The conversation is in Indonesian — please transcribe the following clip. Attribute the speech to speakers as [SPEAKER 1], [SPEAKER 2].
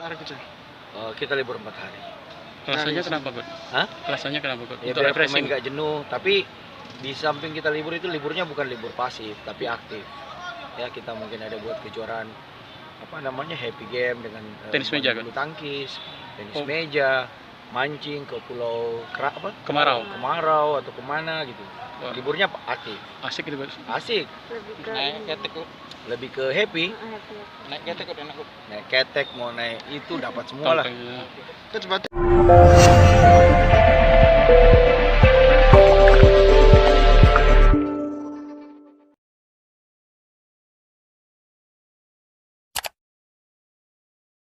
[SPEAKER 1] hari kerja?
[SPEAKER 2] Kita libur 4 hari.
[SPEAKER 3] Alasannya kenapa, Bud?
[SPEAKER 2] Hah?
[SPEAKER 3] Alasannya kenapa, Bud?
[SPEAKER 2] Ya
[SPEAKER 3] Untuk
[SPEAKER 2] biar pemain
[SPEAKER 3] refreshing.
[SPEAKER 2] nggak jenuh. Tapi di samping kita libur itu liburnya bukan libur pasif, tapi aktif. Ya kita mungkin ada buat kejuaraan happy game dengan
[SPEAKER 3] Tenis meja kan?
[SPEAKER 2] bulu tangkis, tenis
[SPEAKER 3] Oh.
[SPEAKER 2] meja, mancing ke pulau
[SPEAKER 3] Kemarau.
[SPEAKER 2] atau kemana gitu.
[SPEAKER 3] Wah.
[SPEAKER 2] Liburnya aktif,
[SPEAKER 3] Asik gitu, Bud.
[SPEAKER 2] asik,
[SPEAKER 4] Lebih ke
[SPEAKER 1] Naik ketek,
[SPEAKER 2] lebih ke happy.
[SPEAKER 4] happy.
[SPEAKER 1] naik ketek enak.
[SPEAKER 2] Naik ketek mau naik itu dapat semua lah.
[SPEAKER 3] Tampangnya.
[SPEAKER 1] Itu